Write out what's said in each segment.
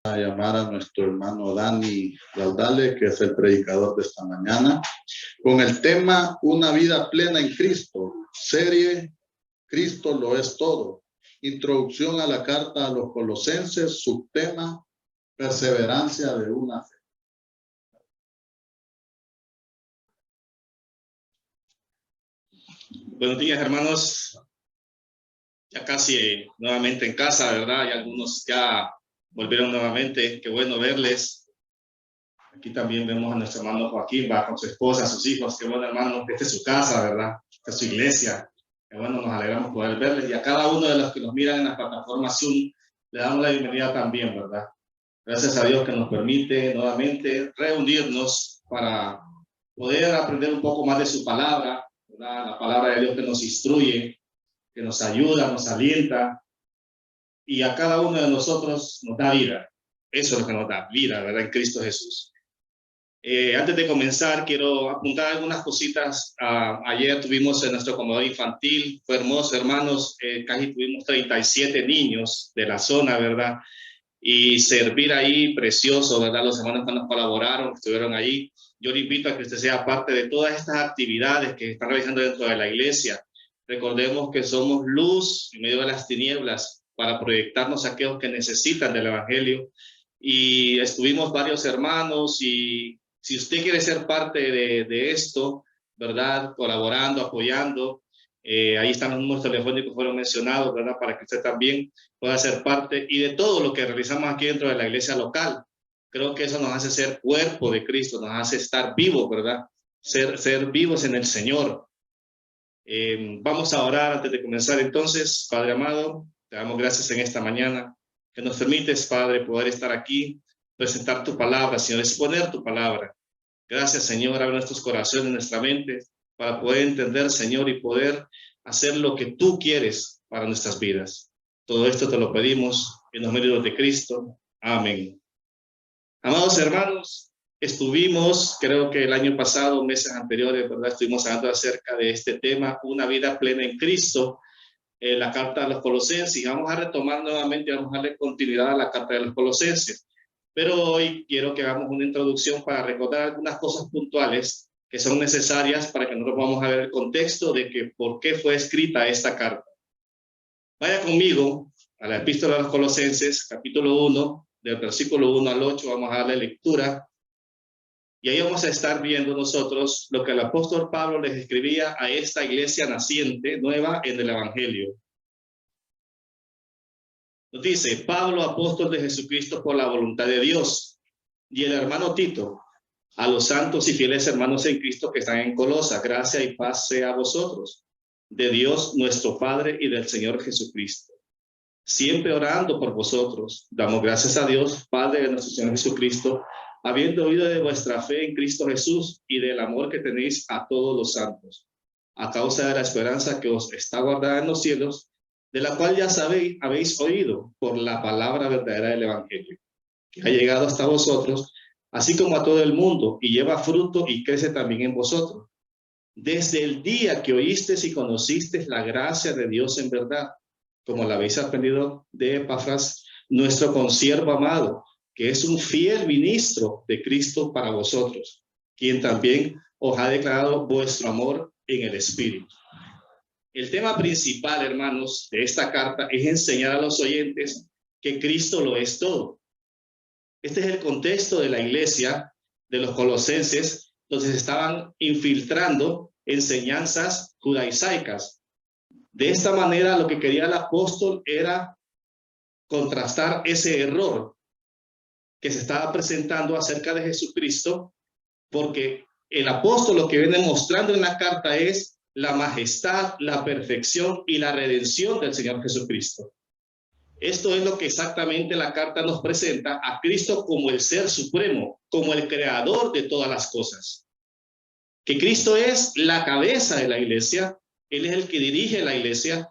A llamar a nuestro hermano Dani Laudale, que es el predicador de esta mañana, con el tema Una vida plena en Cristo, serie Cristo lo es todo. Introducción a la carta a los Colosenses, subtema perseverancia de una fe. Buenos días, hermanos. Ya casi nuevamente en casa, ¿verdad? Y algunos ya volvieron nuevamente. Qué bueno verles. Aquí también vemos a nuestro hermano Joaquín, va con su esposa, sus hijos. Qué bueno, hermano. Esta es su casa, ¿verdad? Esta es su iglesia. Qué bueno, nos alegramos poder verles. Y a cada uno de los que nos miran en la plataforma Zoom, le damos la bienvenida también, ¿verdad? Gracias a Dios que nos permite nuevamente reunirnos para poder aprender un poco más de su palabra, ¿verdad? La palabra de Dios que nos instruye, que nos ayuda, nos alienta, y a cada uno de nosotros nos da vida. Eso es lo que nos da vida, ¿verdad? En Cristo Jesús. Antes de comenzar, quiero apuntar algunas cositas. Ayer tuvimos en nuestro comedor infantil, fue hermoso, hermanos, casi tuvimos 37 niños de la zona, ¿verdad? Y servir ahí, precioso, ¿verdad? Los hermanos que nos colaboraron, que estuvieron ahí. Yo le invito a que usted sea parte de todas estas actividades que están realizando dentro de la iglesia. Recordemos que somos luz en medio de las tinieblas para proyectarnos a aquellos que necesitan del evangelio. Y estuvimos varios hermanos, y si usted quiere ser parte de esto, ¿verdad? Colaborando, apoyando, ahí están los números telefónicos que fueron mencionados, ¿verdad? Para que usted también pueda ser parte y de todo lo que realizamos aquí dentro de la iglesia local. Creo que eso nos hace ser cuerpo de Cristo, nos hace estar vivos, ¿verdad? Ser vivos en el Señor. Vamos a orar antes de comenzar entonces. Padre amado, te damos gracias en esta mañana, que nos permites, Padre, poder estar aquí, presentar tu palabra, Señor, exponer tu palabra. Gracias, Señor, abre nuestros corazones, nuestra mente, para poder entender, Señor, y poder hacer lo que tú quieres para nuestras vidas. Todo esto te lo pedimos en los méritos de Cristo. Amén. Amados hermanos, estuvimos, creo que el año pasado, meses anteriores, ¿verdad? Estuvimos hablando acerca de este tema, una vida plena en Cristo, la carta de los Colosenses, y vamos a retomar nuevamente, vamos a darle continuidad a la carta de los Colosenses. Pero hoy quiero que hagamos una introducción para recordar algunas cosas puntuales que son necesarias para que nosotros vamos a ver el contexto de que por qué fue escrita esta carta. Vaya conmigo a la epístola de los Colosenses, capítulo 1, del versículo 1 al 8, vamos a darle lectura. Y ahí vamos a estar viendo nosotros lo que el apóstol Pablo les escribía a esta iglesia naciente, nueva en el Evangelio. Nos dice: Pablo, apóstol de Jesucristo por la voluntad de Dios, y el hermano Tito, a los santos y fieles hermanos en Cristo que están en Colosa, gracia y paz sea a vosotros, de Dios nuestro Padre y del Señor Jesucristo. Siempre orando por vosotros, damos gracias a Dios, Padre de nuestro Señor Jesucristo, habiendo oído de vuestra fe en Cristo Jesús y del amor que tenéis a todos los santos, a causa de la esperanza que os está guardada en los cielos, de la cual ya sabéis, habéis oído por la palabra verdadera del Evangelio, que ha llegado hasta vosotros, así como a todo el mundo, y lleva fruto y crece también en vosotros. Desde el día que oísteis y conocisteis la gracia de Dios en verdad, como la habéis aprendido de Epafras, nuestro consiervo amado, que es un fiel ministro de Cristo para vosotros, quien también os ha declarado vuestro amor en el Espíritu. El tema principal, hermanos, de esta carta es enseñar a los oyentes que Cristo lo es todo. Este es el contexto de la iglesia de los Colosenses, donde se estaban infiltrando enseñanzas judaicas. De esta manera, lo que quería el apóstol era contrastar ese error que se estaba presentando acerca de Jesucristo, porque el apóstol lo que viene mostrando en la carta es la majestad, la perfección y la redención del Señor Jesucristo. Esto es lo que exactamente la carta nos presenta, a Cristo como el ser supremo, como el creador de todas las cosas. Que Cristo es la cabeza de la iglesia, Él es el que dirige la iglesia,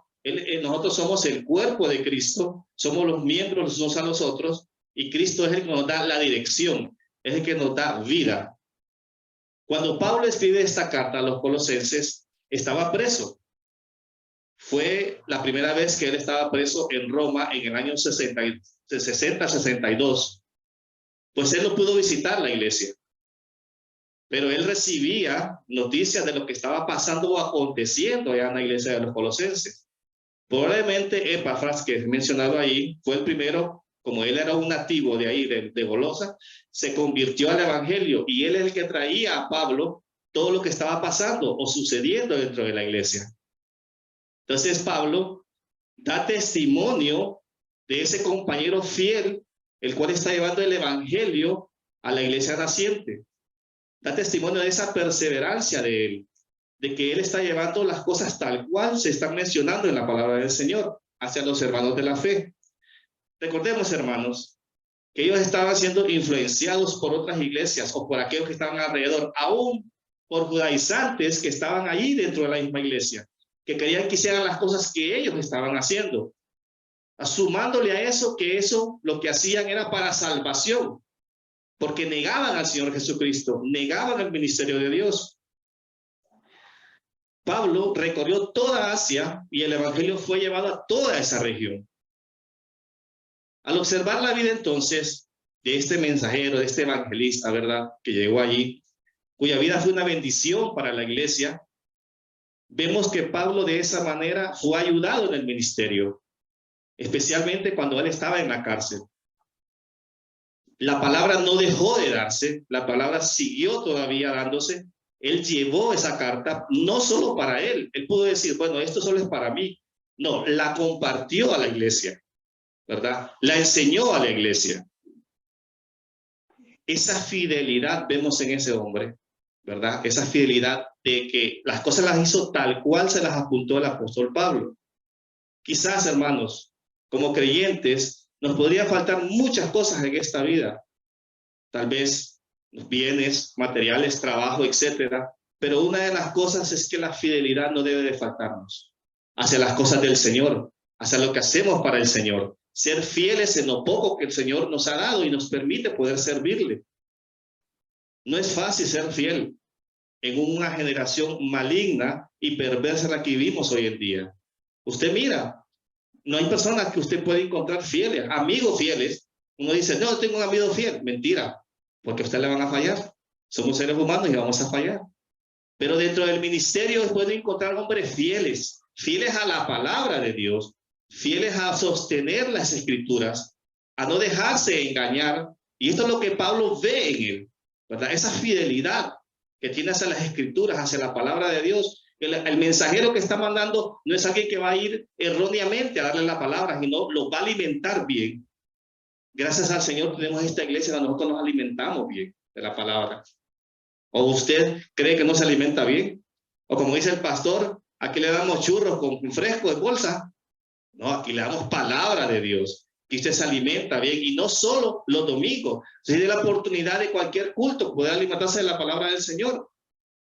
nosotros somos el cuerpo de Cristo, somos los miembros los unos a los otros, y Cristo es el que nos da la dirección, es el que nos da vida. Cuando Pablo escribe esta carta a los Colosenses, estaba preso. Fue la primera vez que él estaba preso en Roma en el año 60-62. pues él no pudo visitar la iglesia. Pero él recibía noticias de lo que estaba pasando o aconteciendo allá en la iglesia de los colosenses. Probablemente Epafras, que es mencionado ahí, fue el primero, como él era un nativo de ahí, de Golosa, se convirtió al evangelio y él es el que traía a Pablo todo lo que estaba pasando o sucediendo dentro de la iglesia. Entonces Pablo da testimonio de ese compañero fiel, el cual está llevando el evangelio a la iglesia naciente. Da testimonio de esa perseverancia de él, de que él está llevando las cosas tal cual se están mencionando en la palabra del Señor hacia los hermanos de la fe. Recordemos, hermanos, que ellos estaban siendo influenciados por otras iglesias o por aquellos que estaban alrededor, aún por judaizantes que estaban ahí dentro de la misma iglesia, que querían que hicieran las cosas que ellos estaban haciendo, sumándole a eso que eso lo que hacían era para salvación, porque negaban al Señor Jesucristo, negaban el ministerio de Dios. Pablo recorrió toda Asia y el evangelio fue llevado a toda esa región. Al observar la vida entonces de este mensajero, de este evangelista, ¿verdad?, que llegó allí, cuya vida fue una bendición para la iglesia, vemos que Pablo de esa manera fue ayudado en el ministerio, especialmente cuando él estaba en la cárcel. La palabra no dejó de darse, la palabra siguió todavía dándose. Él llevó esa carta no solo para él, él pudo decir, bueno, esto solo es para mí. No, la compartió a la iglesia, ¿verdad? La enseñó a la iglesia. Esa fidelidad vemos en ese hombre, ¿verdad? Esa fidelidad de que las cosas las hizo tal cual se las apuntó el apóstol Pablo. Quizás, hermanos, como creyentes, nos podría faltar muchas cosas en esta vida. Tal vez los bienes, materiales, trabajo, etcétera. Pero una de las cosas es que la fidelidad no debe de faltarnos hacia las cosas del Señor, hacia lo que hacemos para el Señor. Ser fieles en lo poco que el Señor nos ha dado y nos permite poder servirle. No es fácil ser fiel en una generación maligna y perversa la que vivimos hoy en día. Usted mira, no hay personas que usted puede encontrar fieles, amigos fieles. Uno dice, no, tengo un amigo fiel. Mentira, porque a usted le van a fallar. Somos seres humanos y vamos a fallar. Pero dentro del ministerio puede encontrar hombres fieles, fieles a la palabra de Dios, fieles a sostener las escrituras, a no dejarse engañar. Y esto es lo que Pablo ve en él, ¿verdad? Esa fidelidad que tiene hacia las escrituras, hacia la palabra de Dios. El mensajero que está mandando no es alguien que va a ir erróneamente a darle la palabra, sino lo va a alimentar bien. Gracias al Señor tenemos esta iglesia donde nosotros nos alimentamos bien de la palabra. ¿O usted cree que no se alimenta bien? O como dice el pastor, aquí le damos churros con fresco de bolsa. No, aquí le damos palabra de Dios. Que usted se alimenta bien y no solo los domingos. Se tiene la oportunidad de cualquier culto poder alimentarse de la palabra del Señor.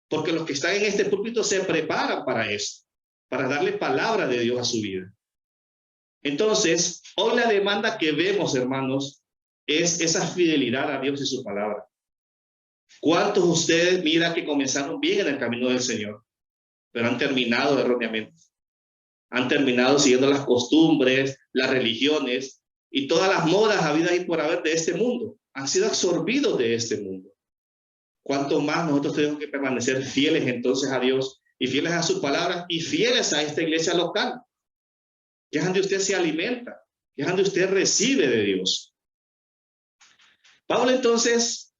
Porque los que están en este púlpito se preparan para eso, para darle palabra de Dios a su vida. Entonces, hoy la demanda que vemos, hermanos, es esa fidelidad a Dios y su palabra. ¿Cuántos de ustedes mira que comenzaron bien en el camino del Señor, pero han terminado erróneamente? Han terminado siguiendo las costumbres, las religiones y todas las modas habidas y por haber de este mundo. Han sido absorbidos de este mundo. ¿Cuánto más nosotros tenemos que permanecer fieles entonces a Dios y fieles a su palabra y fieles a esta iglesia local? Que es donde usted se alimenta, que es donde usted recibe de Dios. Pablo entonces,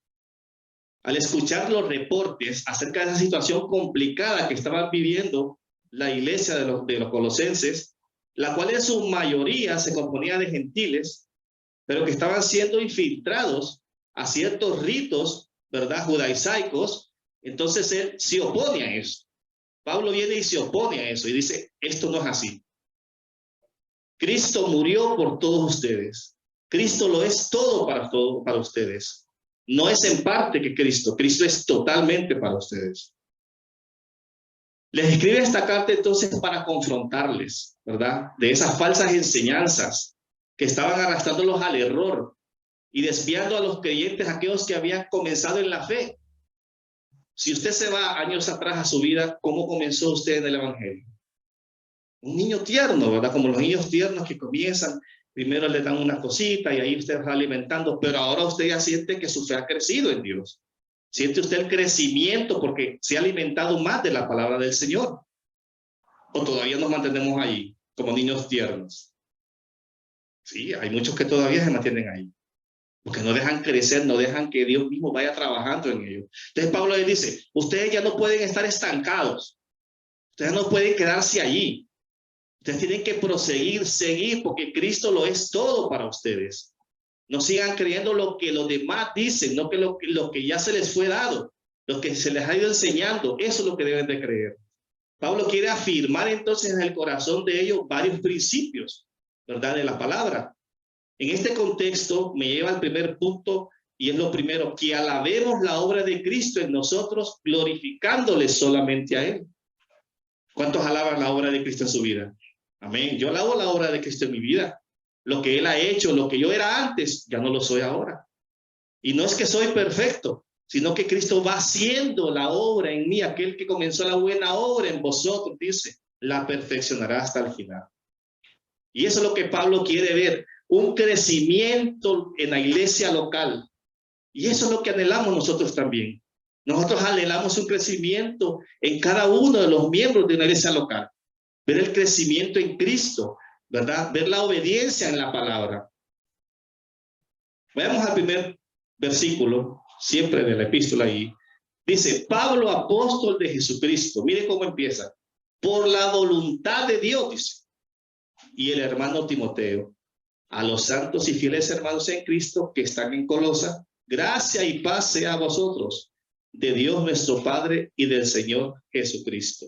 al escuchar los reportes acerca de esa situación complicada que estaba viviendo la iglesia de los colosenses, la cual en su mayoría se componía de gentiles, pero que estaban siendo infiltrados a ciertos ritos, ¿verdad?, judaizaicos. Entonces él se opone a eso. Pablo viene y se opone a eso y dice, esto no es así. Cristo murió por todos ustedes. Cristo lo es todo para ustedes. No es en parte que Cristo es totalmente para ustedes. Les escribe esta carta entonces para confrontarles, ¿verdad?, de esas falsas enseñanzas que estaban arrastrándolos al error y desviando a los creyentes, aquellos que habían comenzado en la fe. Si usted se va años atrás a su vida, ¿cómo comenzó usted en el evangelio? Un niño tierno, ¿verdad? Como los niños tiernos que comienzan Primero le dan una cosita y ahí usted va alimentando, pero ahora usted ya siente que su fe ha crecido en Dios. Siente usted el crecimiento porque se ha alimentado más de la palabra del Señor. O todavía nos mantenemos ahí como niños tiernos. Sí, hay muchos que todavía se mantienen ahí. Porque no dejan crecer, no dejan que Dios mismo vaya trabajando en ellos. Entonces Pablo les dice, ustedes ya no pueden estar estancados. Ustedes no pueden quedarse allí. Ustedes tienen que proseguir, seguir, porque Cristo lo es todo para ustedes. No sigan creyendo lo que los demás dicen, no que lo que ya se les fue dado, lo que se les ha ido enseñando. Eso es lo que deben de creer. Pablo quiere afirmar entonces en el corazón de ellos varios principios, ¿verdad? De la palabra. En este contexto me lleva al primer punto y es lo primero, que alabemos la obra de Cristo en nosotros, glorificándole solamente a Él. ¿Cuántos alaban la obra de Cristo en su vida? Amén. Yo alabo la obra de Cristo en mi vida. Lo que Él ha hecho, lo que yo era antes, ya no lo soy ahora. Y no es que soy perfecto, sino que Cristo va haciendo la obra en mí. Aquel que comenzó la buena obra en vosotros, dice, la perfeccionará hasta el final. Y eso es lo que Pablo quiere ver, un crecimiento en la iglesia local. Y eso es lo que anhelamos nosotros también. Nosotros anhelamos un crecimiento en cada uno de los miembros de una iglesia local. Ver el crecimiento en Cristo, ¿verdad? Ver la obediencia en la palabra. Veamos al primer versículo, siempre de la epístola ahí. Dice, Pablo, apóstol de Jesucristo. Mire cómo empieza. Por la voluntad de Dios, dice. Y el hermano Timoteo, a los santos y fieles hermanos en Cristo que están en Colosa, gracia y paz sea a vosotros, de Dios nuestro Padre y del Señor Jesucristo.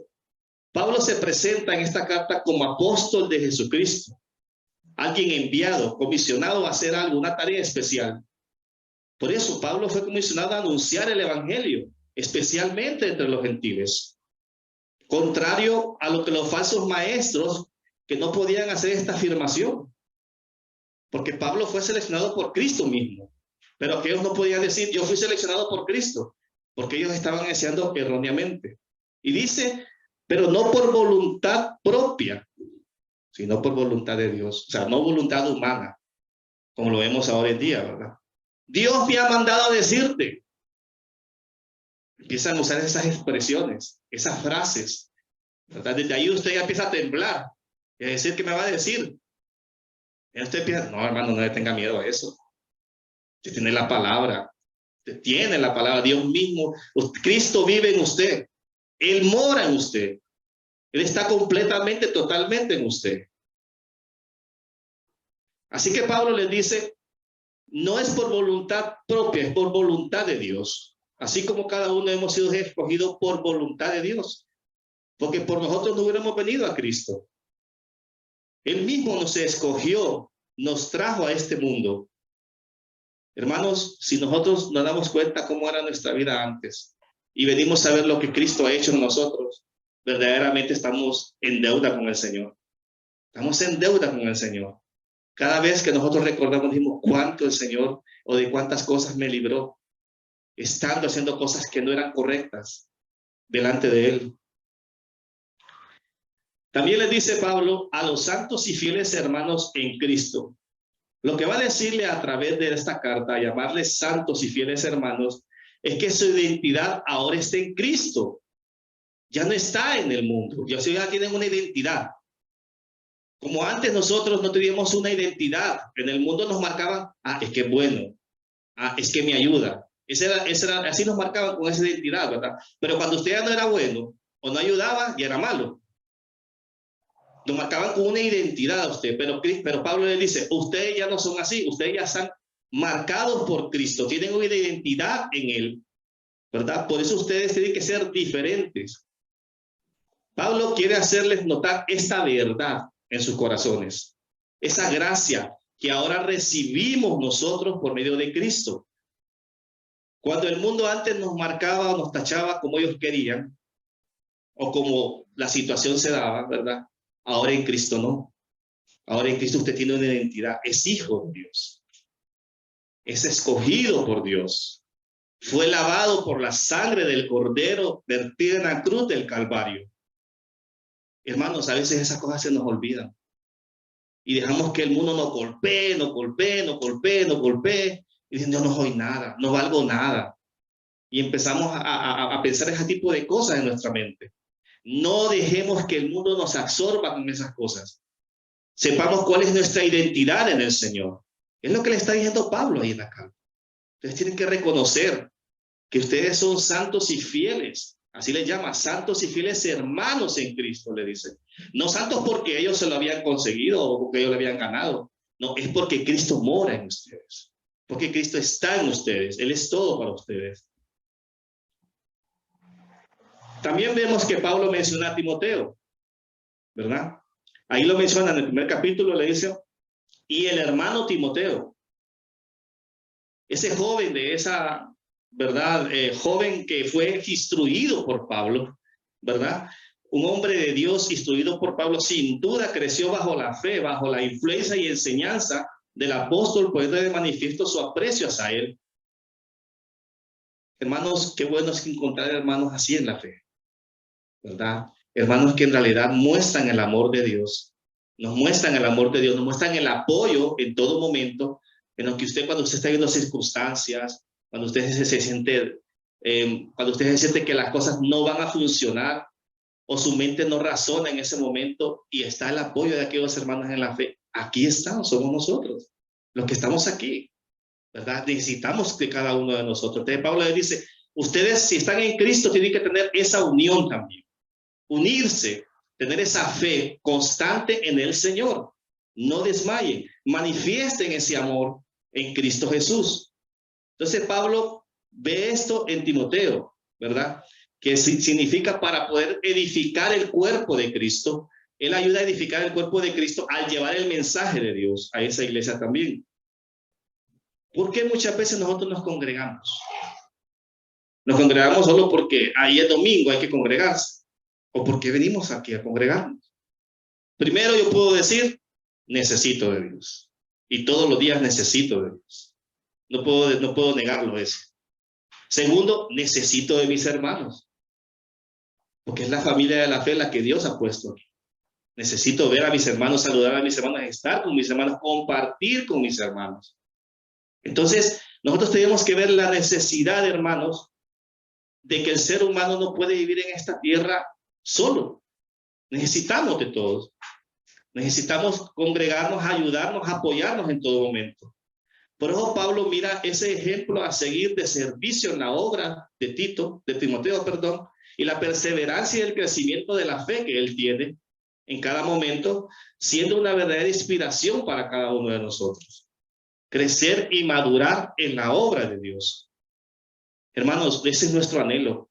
Pablo se presenta en esta carta como apóstol de Jesucristo, alguien enviado, comisionado a hacer alguna tarea especial. Por eso Pablo fue comisionado a anunciar el evangelio, especialmente entre los gentiles. Contrario a lo que los falsos maestros que no podían hacer esta afirmación. Porque Pablo fue seleccionado por Cristo mismo. Pero que ellos no podían decir, yo fui seleccionado por Cristo. Porque ellos estaban deseando erróneamente. Y dice, pero no por voluntad propia, sino por voluntad de Dios. O sea, no voluntad humana, como lo vemos ahora en día, ¿verdad? Dios me ha mandado a decirte. Empiezan a usar esas expresiones, esas frases, ¿verdad? Desde ahí usted ya empieza a temblar. Y a decir, ¿qué me va a decir? Y usted piensa, no, hermano, no le tenga miedo a eso. Usted tiene la palabra. Usted tiene la palabra. Dios mismo, Cristo vive en usted. Él mora en usted. Él está completamente, totalmente en usted. Así que Pablo les dice, no es por voluntad propia, es por voluntad de Dios. Así como cada uno hemos sido escogidos por voluntad de Dios. Porque por nosotros no hubiéramos venido a Cristo. Él mismo nos escogió, nos trajo a este mundo. Hermanos, si nosotros nos damos cuenta cómo era nuestra vida antes y venimos a ver lo que Cristo ha hecho en nosotros, verdaderamente estamos en deuda con el Señor. Estamos en deuda con el Señor. Cada vez que nosotros recordamos, decimos cuánto el Señor o de cuántas cosas me libró, estando haciendo cosas que no eran correctas delante de Él. También le dice Pablo a los santos y fieles hermanos en Cristo. Lo que va a decirle a través de esta carta, llamarles santos y fieles hermanos, es que su identidad ahora está en Cristo. Ya no está en el mundo. Ya tienen una identidad. Como antes nosotros no teníamos una identidad. En el mundo nos marcaban, es que es bueno. Es que me ayuda. Así nos marcaban con esa identidad, ¿verdad? Pero cuando usted ya no era bueno o no ayudaba, ya era malo. Lo marcaban con una identidad a usted, pero Pablo le dice, ustedes ya no son así, ustedes ya están marcados por Cristo, tienen una identidad en Él, ¿verdad? Por eso ustedes tienen que ser diferentes. Pablo quiere hacerles notar esta verdad en sus corazones, esa gracia que ahora recibimos nosotros por medio de Cristo. Cuando el mundo antes nos marcaba o nos tachaba como ellos querían, o como la situación se daba, ¿verdad? Ahora en Cristo no. Ahora en Cristo usted tiene una identidad. Es hijo de Dios. Es escogido por Dios. Fue lavado por la sangre del Cordero vertida en la cruz del Calvario. Hermanos, a veces esas cosas se nos olvidan. y dejamos que el mundo nos golpee, nos golpee, nos golpee, nos golpee, y diciendo, yo no soy nada, no valgo nada. Y empezamos a pensar ese tipo de cosas en nuestra mente. No dejemos que el mundo nos absorba con esas cosas. Sepamos cuál es nuestra identidad en el Señor. Es lo que le está diciendo Pablo ahí en la carta. Ustedes tienen que reconocer que ustedes son santos y fieles. Así les llama, santos y fieles hermanos en Cristo, le dice. No santos porque ellos se lo habían conseguido o porque ellos lo habían ganado. No, es porque Cristo mora en ustedes. Porque Cristo está en ustedes. Él es todo para ustedes. También vemos que Pablo menciona a Timoteo, ¿verdad? Ahí lo menciona en el primer capítulo, le dice, y el hermano Timoteo, ese joven de esa, ¿verdad? Joven que fue instruido por Pablo, ¿verdad? Un hombre de Dios instruido por Pablo, sin duda creció bajo la fe, bajo la influencia y enseñanza del apóstol, poniendo de manifiesto su aprecio hacia él. Hermanos, qué bueno es encontrar hermanos así en la fe, ¿verdad? Hermanos que en realidad muestran el amor de Dios, nos muestran el amor de Dios, nos muestran el apoyo en todo momento, en lo que usted, cuando usted está viendo circunstancias, cuando usted se siente, cuando usted se siente que las cosas no van a funcionar, o su mente no razona en ese momento, y está el apoyo de aquellos hermanos en la fe. Aquí estamos, somos nosotros, los que estamos aquí, ¿verdad? Necesitamos de cada uno de nosotros. Entonces Pablo le dice, ustedes si están en Cristo tienen que tener esa unión también. Unirse, tener esa fe constante en el Señor. No desmayen, manifiesten ese amor en Cristo Jesús. Entonces Pablo ve esto en Timoteo, ¿verdad? Que significa para poder edificar el cuerpo de Cristo. Él ayuda a edificar el cuerpo de Cristo al llevar el mensaje de Dios a esa iglesia también. ¿Por qué muchas veces nosotros nos congregamos? Nos congregamos solo porque ahí es domingo, hay que congregarse. ¿O porque venimos aquí a congregarnos? Primero yo puedo decir, necesito de Dios. Y todos los días necesito de Dios. No puedo negarlo eso. Segundo, necesito de mis hermanos. Porque es la familia de la fe la que Dios ha puesto aquí. Necesito ver a mis hermanos, saludar a mis hermanos, estar con mis hermanos, compartir con mis hermanos. Entonces, nosotros tenemos que ver la necesidad, hermanos, de que el ser humano no puede vivir en esta tierra solo. Necesitamos de todos. Necesitamos congregarnos, ayudarnos, apoyarnos en todo momento. Por eso Pablo mira ese ejemplo a seguir de servicio en la obra de Timoteo, perdón, y la perseverancia y el crecimiento de la fe que él tiene en cada momento, siendo una verdadera inspiración para cada uno de nosotros. Crecer y madurar en la obra de Dios. Hermanos, ese es nuestro anhelo.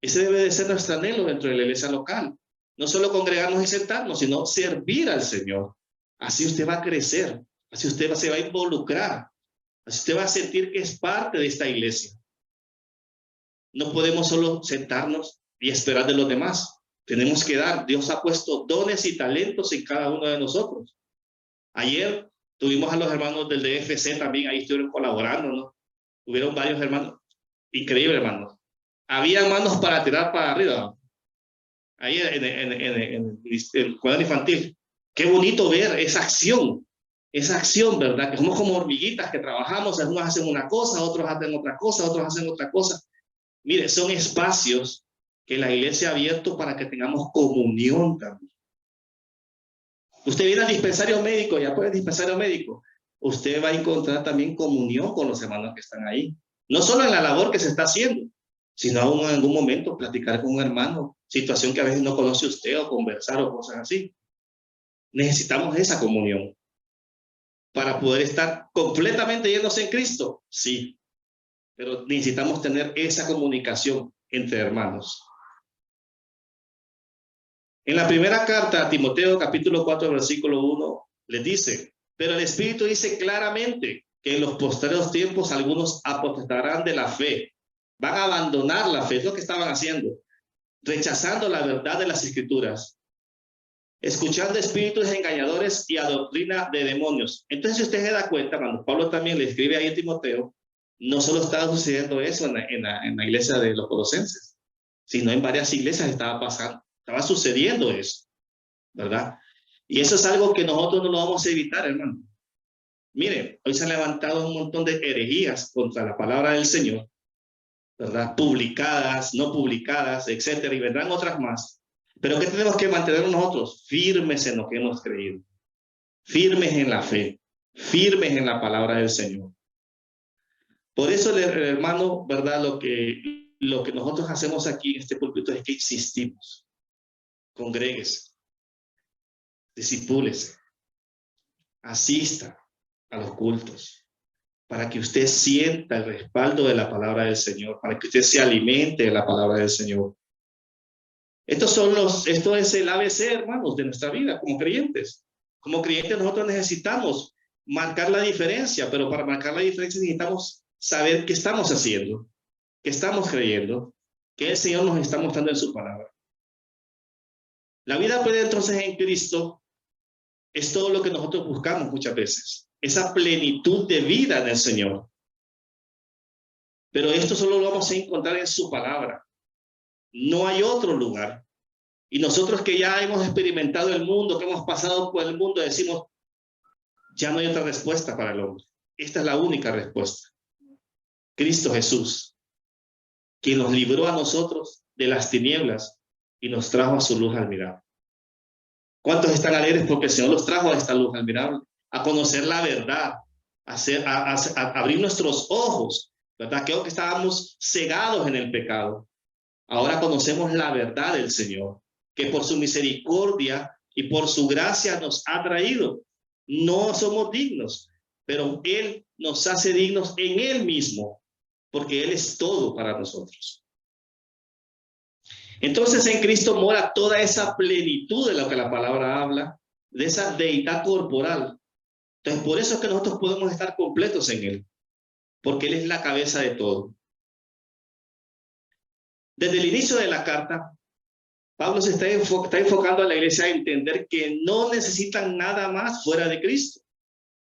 Ese debe de ser nuestro anhelo dentro de la iglesia local. No solo congregarnos y sentarnos, sino servir al Señor. Así usted va a crecer, así usted se va a involucrar, así usted va a sentir que es parte de esta iglesia. No podemos solo sentarnos y esperar de los demás. Tenemos que dar. Dios ha puesto dones y talentos en cada uno de nosotros. Ayer tuvimos a los hermanos del DFC también, ahí estuvieron colaborando, ¿no? Hubieron varios hermanos. Increíble, hermanos. Había manos para tirar para arriba. Ahí en el cuadro infantil. Qué bonito ver esa acción, ¿verdad? Que somos como hormiguitas que trabajamos, algunos hacen una cosa, otros hacen otra cosa, otros hacen otra cosa. Mire, son espacios que la iglesia ha abierto para que tengamos comunión también. Usted viene al dispensario médico, ya puede dispensario médico, usted va a encontrar también comunión con los hermanos que están ahí. No solo en la labor que se está haciendo, sino aún en algún momento platicar con un hermano, situación que a veces no conoce usted o conversar o cosas así. Necesitamos esa comunión para poder estar completamente llenos en Cristo, sí, pero necesitamos tener esa comunicación entre hermanos. En la primera carta a Timoteo, capítulo 4, versículo 1, les dice, pero el Espíritu dice claramente que en los posteriores tiempos algunos apostatarán de la fe, van a abandonar la fe, es lo que estaban haciendo, rechazando la verdad de las Escrituras, escuchando espíritus engañadores y a doctrina de demonios. Entonces, si usted se da cuenta, cuando Pablo también le escribe ahí a Timoteo, no solo estaba sucediendo eso en la iglesia de los colosenses, sino en varias iglesias estaba pasando, estaba sucediendo eso, ¿verdad? Y eso es algo que nosotros no lo vamos a evitar, hermano. Miren, hoy se han levantado un montón de herejías contra la palabra del Señor, ¿verdad? Publicadas, no publicadas, etcétera, y vendrán otras más. Pero ¿qué tenemos que mantener nosotros? Firmes en lo que hemos creído, firmes en la fe, firmes en la palabra del Señor. Por eso, hermano, ¿verdad? Lo que nosotros hacemos aquí en este púlpito es que insistimos. Congréguese, discipúlese, asista a los cultos, para que usted sienta el respaldo de la palabra del Señor, para que usted se alimente de la palabra del Señor. Esto es el ABC, hermanos, de nuestra vida como creyentes. Como creyentes nosotros necesitamos marcar la diferencia, pero para marcar la diferencia necesitamos saber qué estamos haciendo, qué estamos creyendo, qué el Señor nos está mostrando en su palabra. La vida plena entonces en Cristo es todo lo que nosotros buscamos muchas veces, esa plenitud de vida en el Señor. Pero esto solo lo vamos a encontrar en su palabra. No hay otro lugar. Y nosotros que ya hemos experimentado el mundo, que hemos pasado por el mundo, decimos, ya no hay otra respuesta para el hombre. Esta es la única respuesta. Cristo Jesús, quien nos libró a nosotros de las tinieblas y nos trajo a su luz admirable. ¿Cuántos están alegres porque el Señor los trajo a esta luz admirable? A conocer la verdad, a abrir nuestros ojos, ¿verdad? Creo que estábamos cegados en el pecado. Ahora conocemos la verdad del Señor, que por su misericordia y por su gracia nos ha traído. No somos dignos, pero Él nos hace dignos en Él mismo, porque Él es todo para nosotros. Entonces en Cristo mora toda esa plenitud de lo que la palabra habla, de esa deidad corporal. Entonces por eso es que nosotros podemos estar completos en Él, porque Él es la cabeza de todo. Desde el inicio de la carta, Pablo se está enfocando a la iglesia a entender que no necesitan nada más fuera de Cristo.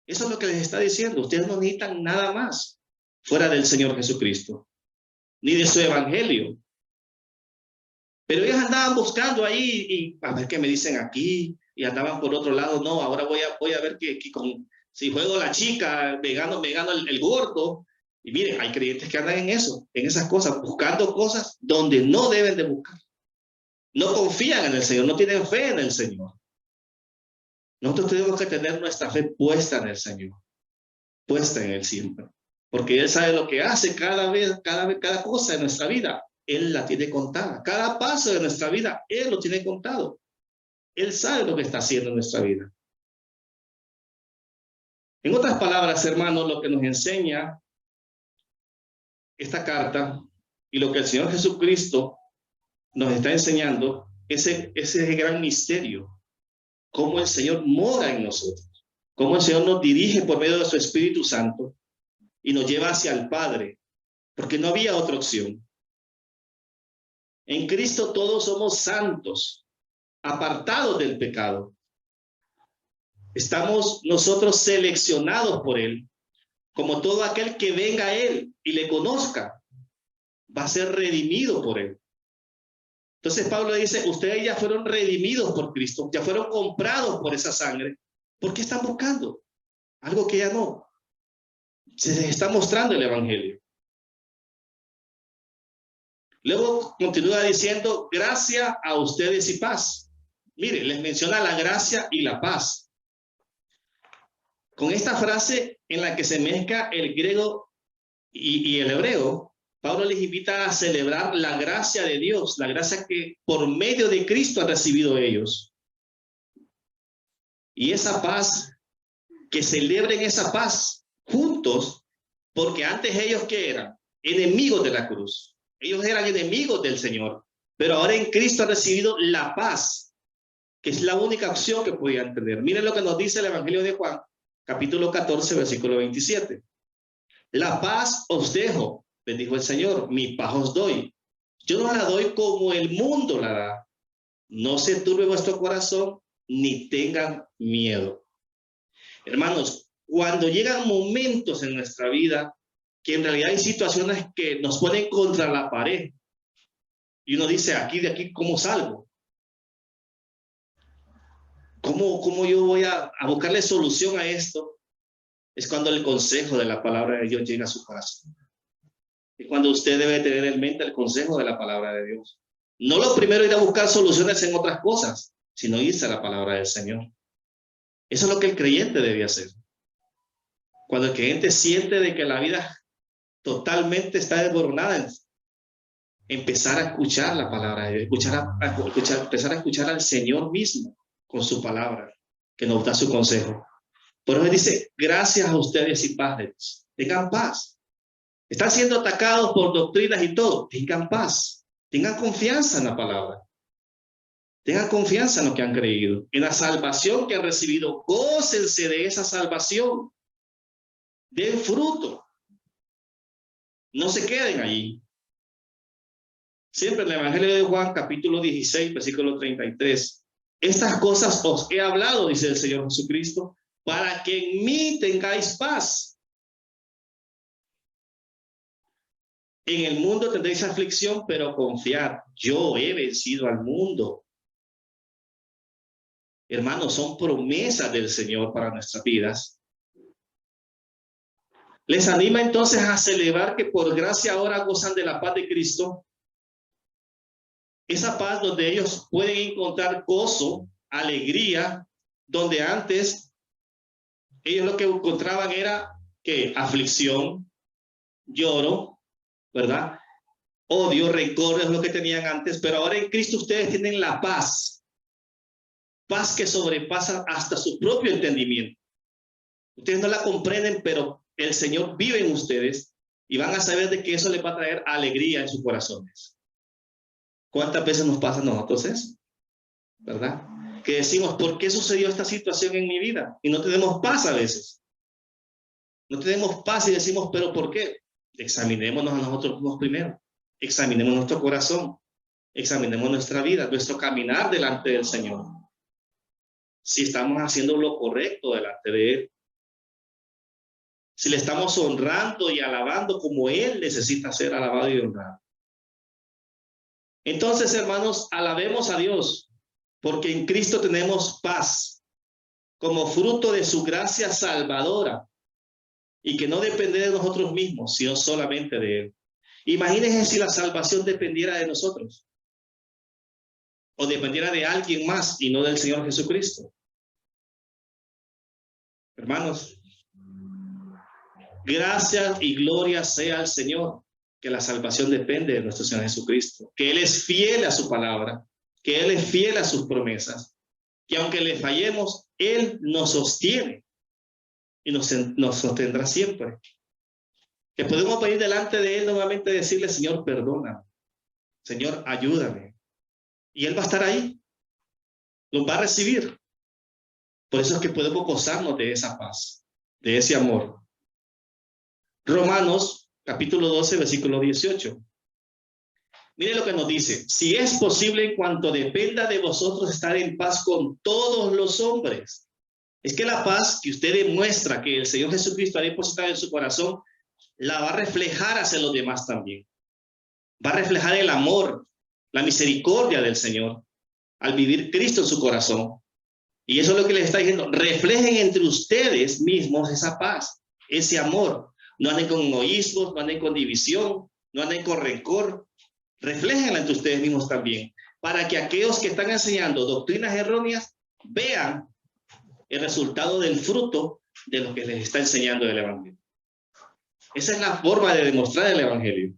Eso es lo que les está diciendo. Ustedes no necesitan nada más fuera del Señor Jesucristo, ni de su evangelio. Pero ellos andaban buscando ahí y a ver qué me dicen aquí, y andaban por otro lado. No, ahora voy a ver si juego la chica, me gano el gordo. Y miren, hay creyentes que andan en eso, en esas cosas, buscando cosas donde no deben de buscar. No confían en el Señor, no tienen fe en el Señor. Nosotros tenemos que tener nuestra fe puesta en el Señor, puesta en Él siempre, porque Él sabe lo que hace cada cosa en nuestra vida. Él la tiene contada. Cada paso de nuestra vida, Él lo tiene contado. Él sabe lo que está haciendo en nuestra vida. En otras palabras, hermanos, lo que nos enseña esta carta y lo que el Señor Jesucristo nos está enseñando, ese gran misterio, cómo el Señor mora en nosotros, cómo el Señor nos dirige por medio de su Espíritu Santo y nos lleva hacia el Padre, porque no había otra opción. En Cristo todos somos santos, apartados del pecado. Estamos nosotros seleccionados por Él, como todo aquel que venga a Él y le conozca, va a ser redimido por Él. Entonces Pablo dice, ustedes ya fueron redimidos por Cristo, ya fueron comprados por esa sangre. ¿Por qué están buscando algo que ya no? Se les está mostrando el evangelio. Luego continúa diciendo, gracia a ustedes y paz. Mire, les menciona la gracia y la paz. Con esta frase en la que se mezcla el griego y el hebreo, Pablo les invita a celebrar la gracia de Dios, la gracia que por medio de Cristo han recibido ellos. Y esa paz, que celebren esa paz juntos, porque antes ellos, ¿qué eran? Enemigos de la cruz. Ellos eran enemigos del Señor, pero ahora en Cristo han recibido la paz, que es la única opción que podían tener. Miren lo que nos dice el Evangelio de Juan, capítulo 14, versículo 27. La paz os dejo, les dijo el Señor, mi paz os doy. Yo no la doy como el mundo la da. No se turbe vuestro corazón, ni tengan miedo. Hermanos, cuando llegan momentos en nuestra vida que en realidad hay situaciones que nos ponen contra la pared y uno dice, de aquí, ¿cómo salgo? ¿Cómo yo voy a buscarle solución a esto? Es cuando el consejo de la palabra de Dios llega a su corazón. Es cuando usted debe tener en mente el consejo de la palabra de Dios. No lo primero ir a buscar soluciones en otras cosas, sino irse a la palabra del Señor. Eso es lo que el creyente debe hacer. Cuando el creyente siente de que la vida totalmente está desboronada, empezar a escuchar la palabra de Dios, empezar a escuchar al Señor mismo con su palabra, que nos da su consejo. Por eso dice, gracias a ustedes y paz de Dios. Tengan paz. Están siendo atacados por doctrinas y todo. Tengan paz. Tengan confianza en la palabra. Tengan confianza en lo que han creído, en la salvación que han recibido. Gócense de esa salvación. Den fruto. No se queden allí. Siempre en el Evangelio de Juan, capítulo 16, versículo 33. Estas cosas os he hablado, dice el Señor Jesucristo, para que en mí tengáis paz. En el mundo tendréis aflicción, pero confiad, yo he vencido al mundo. Hermanos, son promesas del Señor para nuestras vidas. Les anima entonces a celebrar que por gracia ahora gozan de la paz de Cristo. Esa paz donde ellos pueden encontrar gozo, alegría, donde antes ellos lo que encontraban era que aflicción, lloro, ¿verdad? Odio, rencor es lo que tenían antes, pero ahora en Cristo ustedes tienen la paz. Paz que sobrepasa hasta su propio entendimiento. Ustedes no la comprenden, pero el Señor vive en ustedes y van a saber de que eso les va a traer alegría en sus corazones. ¿Cuántas veces nos pasa a nosotros eso? ¿Verdad? Que decimos, ¿por qué sucedió esta situación en mi vida? Y no tenemos paz a veces. No tenemos paz y decimos, ¿pero por qué? Examinémonos a nosotros mismos primero. Examinemos nuestro corazón. Examinemos nuestra vida, nuestro caminar delante del Señor. Si estamos haciendo lo correcto delante de Él. Si le estamos honrando y alabando como Él necesita ser alabado y honrado. Entonces, hermanos, alabemos a Dios, porque en Cristo tenemos paz, como fruto de su gracia salvadora, y que no depende de nosotros mismos, sino solamente de Él. Imagínense si la salvación dependiera de nosotros, o dependiera de alguien más y no del Señor Jesucristo. Hermanos, gracias y gloria sea al Señor, que la salvación depende de nuestro Señor Jesucristo, que Él es fiel a su palabra, que Él es fiel a sus promesas, que aunque le fallemos, Él nos sostiene y nos sostendrá siempre. Que podemos venir delante de Él nuevamente y decirle, Señor, perdóname, Señor, ayúdame. Y Él va a estar ahí, nos va a recibir. Por eso es que podemos gozarnos de esa paz, de ese amor. Romanos, capítulo 12, versículo 18. Mire lo que nos dice. Si es posible, en cuanto dependa de vosotros, estar en paz con todos los hombres. Es que la paz que usted demuestra que el Señor Jesucristo ha depositado en su corazón, la va a reflejar hacia los demás también. Va a reflejar el amor, la misericordia del Señor, al vivir Cristo en su corazón. Y eso es lo que les está diciendo. Reflejen entre ustedes mismos esa paz, ese amor. No anden con egoísmos, no anden con división, no anden con rencor. Refléjenla entre ustedes mismos también, para que aquellos que están enseñando doctrinas erróneas vean el resultado del fruto de lo que les está enseñando el Evangelio. Esa es la forma de demostrar el Evangelio.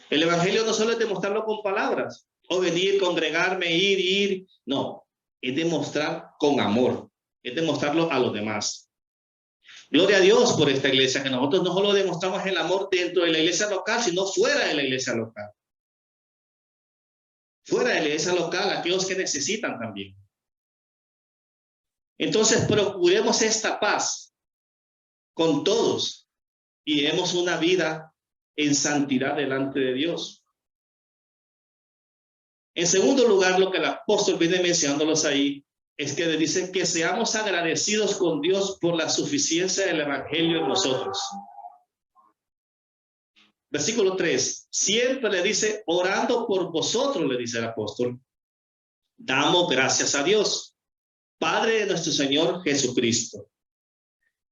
El Evangelio no solo es demostrarlo con palabras, o venir, congregarme, ir. No, es demostrar con amor, es demostrarlo a los demás. Gloria a Dios por esta iglesia, que nosotros no solo demostramos el amor dentro de la iglesia local, sino fuera de la iglesia local. Fuera de la iglesia local, aquellos que necesitan también. Entonces, procuremos esta paz con todos y demos una vida en santidad delante de Dios. En segundo lugar, lo que el apóstol viene mencionándolos ahí, es que le dice que seamos agradecidos con Dios por la suficiencia del Evangelio en nosotros. Versículo 3, siempre le dice, orando por vosotros, le dice el apóstol, damos gracias a Dios. Padre de nuestro Señor Jesucristo.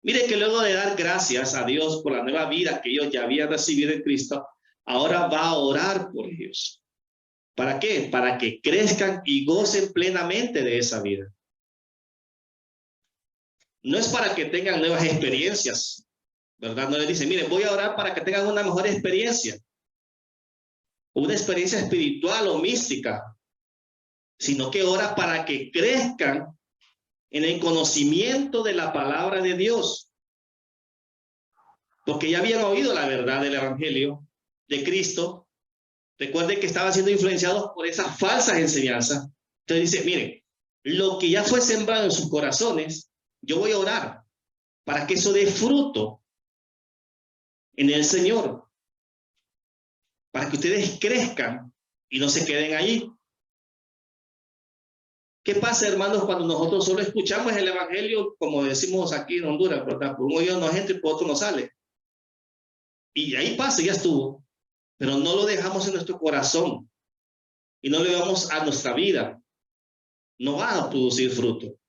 Mire que luego de dar gracias a Dios por la nueva vida que ellos ya habían recibido en Cristo, ahora va a orar por ellos. ¿Para qué? Para que crezcan y gocen plenamente de esa vida. No es para que tengan nuevas experiencias, ¿verdad? No les dice, mire, voy a orar para que tengan una mejor experiencia, una experiencia espiritual o mística, sino que ora para que crezcan en el conocimiento de la palabra de Dios. Porque ya habían oído la verdad del Evangelio de Cristo. Recuerden que estaban siendo influenciados por esas falsas enseñanzas. Entonces dice, miren, lo que ya fue sembrado en sus corazones, yo voy a orar para que eso dé fruto en el Señor. Para que ustedes crezcan y no se queden allí. ¿Qué pasa, hermanos, cuando nosotros solo escuchamos el Evangelio, como decimos aquí en Honduras, ¿verdad? Por un oído nos entra y por otro nos sale? Y ahí pasa, ya estuvo. Pero no lo dejamos en nuestro corazón y no lo llevamos a nuestra vida. No va a producir fruto.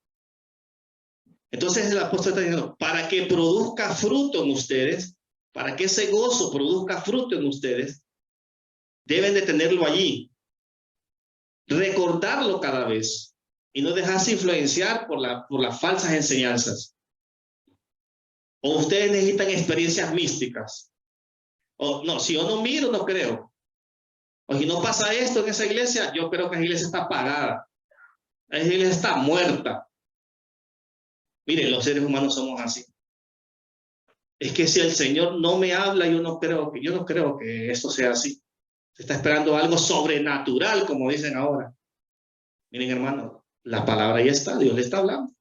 Entonces el apóstol está diciendo, para que produzca fruto en ustedes, para que ese gozo produzca fruto en ustedes, deben de tenerlo allí. Recordarlo cada vez y no dejarse influenciar por las falsas enseñanzas. O ustedes necesitan experiencias místicas. O no, si yo no miro, no creo. O si no pasa esto en esa iglesia, yo creo que esa iglesia está apagada. Esa iglesia está muerta. Miren, los seres humanos somos así. Es que si el Señor no me habla, yo no creo que esto sea así. Se está esperando algo sobrenatural, como dicen ahora. Miren, hermano, la palabra ya está, Dios le está hablando.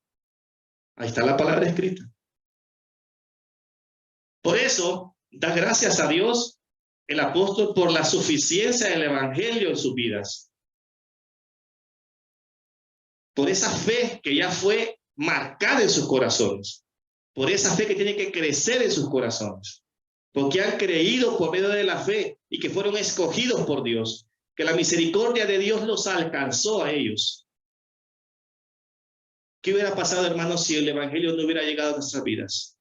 Ahí está la palabra escrita. Por eso, da gracias a Dios el apóstol por la suficiencia del evangelio en sus vidas. Por esa fe que ya fue marcada en sus corazones. Por esa fe que tiene que crecer en sus corazones. Porque han creído por medio de la fe y que fueron escogidos por Dios. Que la misericordia de Dios los alcanzó a ellos. ¿Qué hubiera pasado, hermanos, si el evangelio no hubiera llegado a nuestras vidas?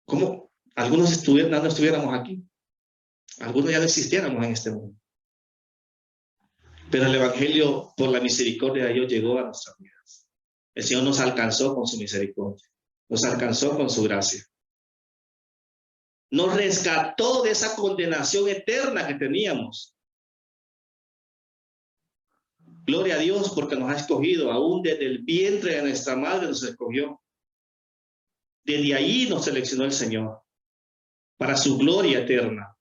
¿Cómo? Algunos no estuviéramos aquí. Algunos ya no existiéramos en este mundo. Pero el evangelio, por la misericordia de Dios, llegó a nuestras vidas. El Señor nos alcanzó con su misericordia. Nos alcanzó con su gracia. Nos rescató de esa condenación eterna que teníamos. Gloria a Dios porque nos ha escogido. Aún desde el vientre de nuestra madre nos escogió. Desde ahí nos seleccionó el Señor. Para su gloria eterna.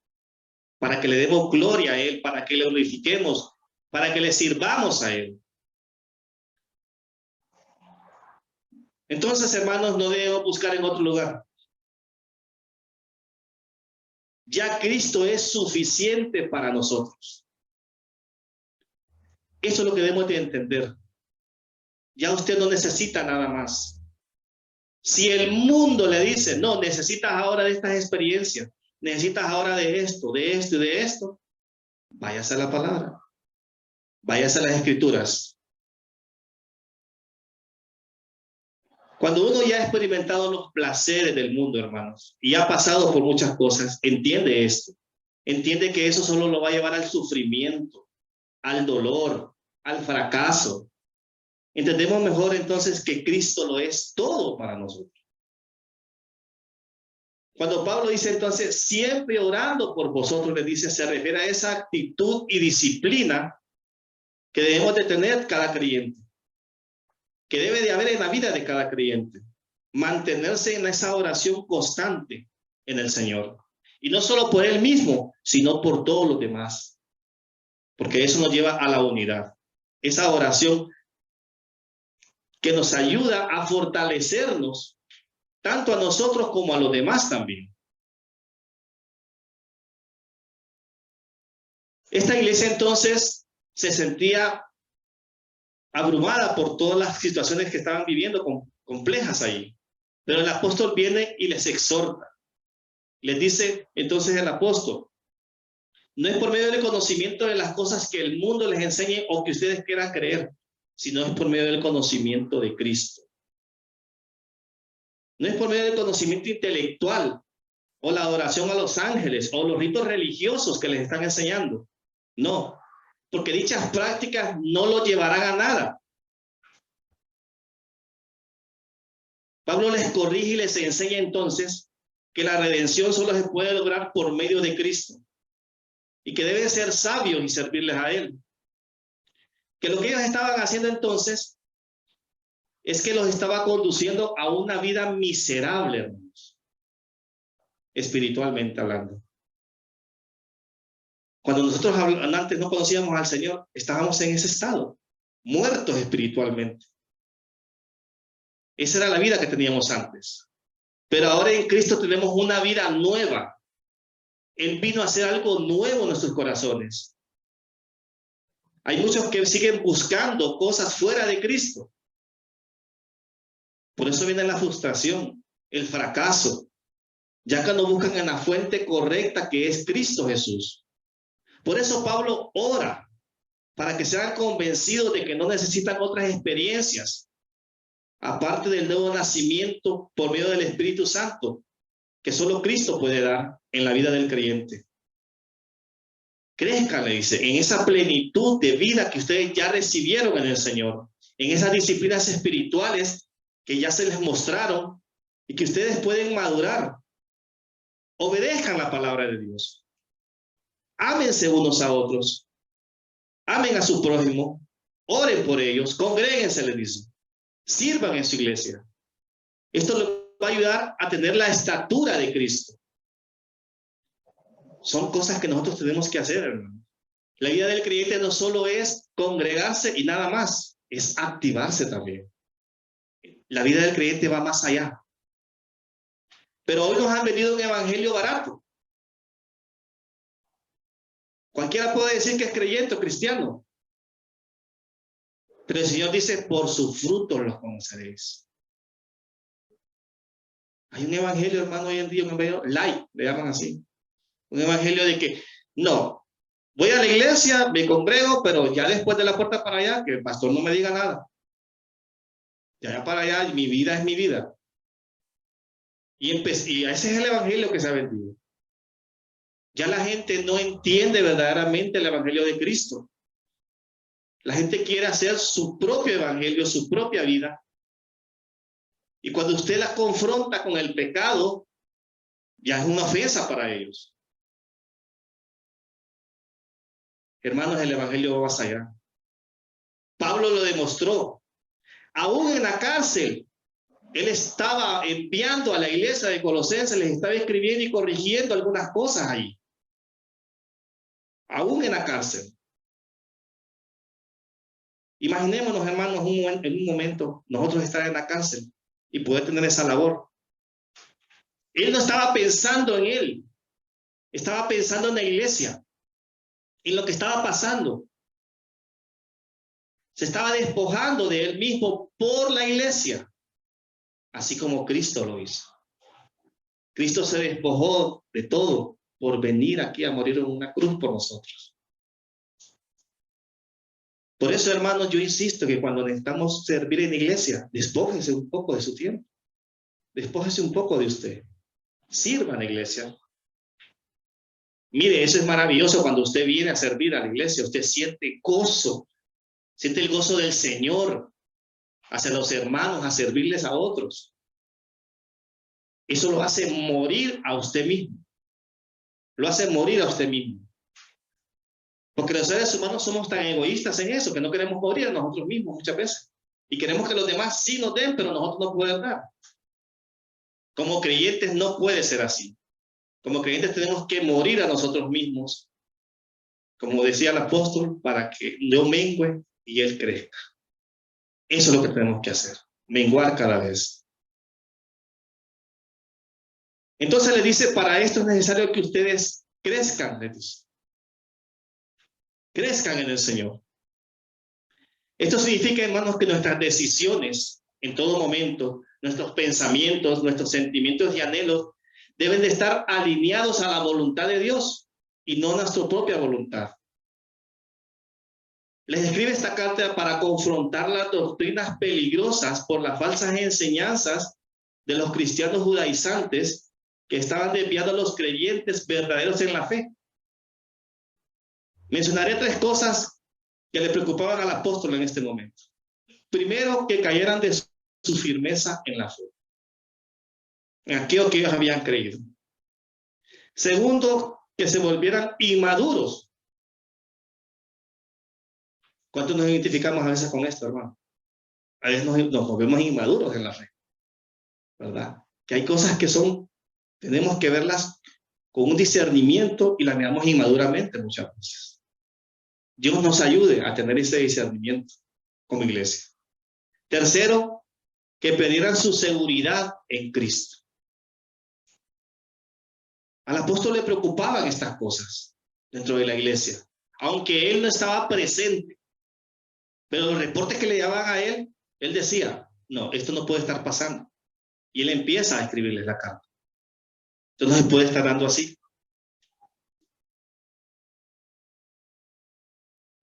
Para que le demos gloria a Él. Para que le glorifiquemos. Para que le sirvamos a Él. Entonces, hermanos, no debemos buscar en otro lugar. Ya Cristo es suficiente para nosotros. Eso es lo que debemos de entender. Ya usted no necesita nada más. Si el mundo le dice, no, necesitas ahora de estas experiencias, necesitas ahora de esto y de esto, váyase a la palabra. Váyase a las escrituras. Cuando uno ya ha experimentado los placeres del mundo, hermanos, y ha pasado por muchas cosas, entiende esto. Entiende que eso solo lo va a llevar al sufrimiento, al dolor, al fracaso. Entendemos mejor entonces que Cristo lo es todo para nosotros. Cuando Pablo dice entonces, siempre orando por vosotros, le dice, se refiere a esa actitud y disciplina que debemos de tener cada creyente. Que debe de haber en la vida de cada creyente. Mantenerse en esa oración constante en el Señor. Y no solo por Él mismo, sino por todos los demás. Porque eso nos lleva a la unidad. Esa oración que nos ayuda a fortalecernos, tanto a nosotros como a los demás también. Esta iglesia entonces se sentía abrumada por todas las situaciones que estaban viviendo complejas ahí. Pero el apóstol viene y les exhorta. Les dice entonces el apóstol, no es por medio del conocimiento de las cosas que el mundo les enseñe o que ustedes quieran creer, sino es por medio del conocimiento de Cristo. No es por medio del conocimiento intelectual o la adoración a los ángeles o los ritos religiosos que les están enseñando. No, porque dichas prácticas no los llevarán a nada. Pablo les corrige y les enseña entonces que la redención solo se puede lograr por medio de Cristo y que deben ser sabios y servirles a Él. Que lo que ellos estaban haciendo entonces es que los estaba conduciendo a una vida miserable, hermanos, espiritualmente hablando. Cuando nosotros antes no conocíamos al Señor, estábamos en ese estado, muertos espiritualmente. Esa era la vida que teníamos antes. Pero ahora en Cristo tenemos una vida nueva. Él vino a hacer algo nuevo en nuestros corazones. Hay muchos que siguen buscando cosas fuera de Cristo. Por eso viene la frustración, el fracaso, ya que no buscan en la fuente correcta que es Cristo Jesús. Por eso Pablo ora para que sean convencidos de que no necesitan otras experiencias, aparte del nuevo nacimiento por medio del Espíritu Santo, que solo Cristo puede dar en la vida del creyente. Crezcan, le dice, en esa plenitud de vida que ustedes ya recibieron en el Señor, en esas disciplinas espirituales que ya se les mostraron y que ustedes pueden madurar. Obedezcan la palabra de Dios. Ámense unos a otros. Amen a su prójimo. Oren por ellos. Congréguense, les dice. Sirvan en su iglesia. Esto les va a ayudar a tener la estatura de Cristo. Son cosas que nosotros tenemos que hacer, hermano. La vida del creyente no solo es congregarse y nada más, es activarse también. La vida del creyente va más allá. Pero hoy nos han vendido un evangelio barato. Cualquiera puede decir que es creyente o cristiano. Pero el Señor dice, por sus frutos los conoceréis. Hay un evangelio, hermano, hoy en día, un evangelio light, le llaman así. Un evangelio de que, no, voy a la iglesia, me congrego, pero ya después de la puerta para allá, que el pastor no me diga nada. De allá para allá, mi vida es mi vida. Y ese es el evangelio que se ha vendido. Ya la gente no entiende verdaderamente el evangelio de Cristo. La gente quiere hacer su propio evangelio, su propia vida. Y cuando usted la confronta con el pecado, ya es una ofensa para ellos. Hermanos, el evangelio va más allá. Pablo lo demostró. Aún en la cárcel, él estaba enviando a la iglesia de Colosenses, les estaba escribiendo y corrigiendo algunas cosas ahí. Aún en la cárcel. Imaginémonos, hermanos, en un momento nosotros estar en la cárcel y poder tener esa labor. Él no estaba pensando en él, estaba pensando en la iglesia, en lo que estaba pasando. Se estaba despojando de él mismo por la iglesia, así como Cristo lo hizo. Cristo se despojó de todo por venir aquí a morir en una cruz por nosotros. Por eso, hermanos, yo insisto que cuando necesitamos servir en la iglesia, despójese un poco de su tiempo. Despójese un poco de usted. Sirva en la iglesia. Mire, eso es maravilloso cuando usted viene a servir a la iglesia. Usted siente gozo. Siente el gozo del Señor hacia los hermanos, a servirles a otros. Eso lo hace morir a usted mismo. Lo hace morir a usted mismo. Porque los seres humanos somos tan egoístas en eso, que no queremos morir a nosotros mismos muchas veces. Y queremos que los demás sí nos den, pero nosotros no podemos dar. Como creyentes no puede ser así. Como creyentes tenemos que morir a nosotros mismos, como decía el apóstol, para que yo mengüe y él crezca. Eso es lo que tenemos que hacer, menguar cada vez. Entonces le dice, para esto es necesario que ustedes crezcan, le dice. Crezcan en el Señor. Esto significa, hermanos, que nuestras decisiones en todo momento, nuestros pensamientos, nuestros sentimientos y anhelos deben de estar alineados a la voluntad de Dios y no a nuestra propia voluntad. Les escribe esta carta para confrontar las doctrinas peligrosas por las falsas enseñanzas de los cristianos judaizantes que estaban desviando a los creyentes verdaderos en la fe. Mencionaré 3 cosas que le preocupaban al apóstol en este momento. Primero, que cayeran de su firmeza en la fe, en aquello que ellos habían creído. Segundo, que se volvieran inmaduros. ¿Cuántos nos identificamos a veces con esto, hermano? A veces nos volvemos inmaduros en la fe, ¿verdad? Que hay cosas que tenemos que verlas con un discernimiento y las miramos inmaduramente muchas veces. Dios nos ayude a tener ese discernimiento como iglesia. Tercero, que perdieran su seguridad en Cristo. Al apóstol le preocupaban estas cosas dentro de la iglesia, aunque él no estaba presente. Pero los reportes que le llevaban a él decía, no, esto no puede estar pasando. Y él empieza a escribirles la carta. Entonces no se puede estar dando así.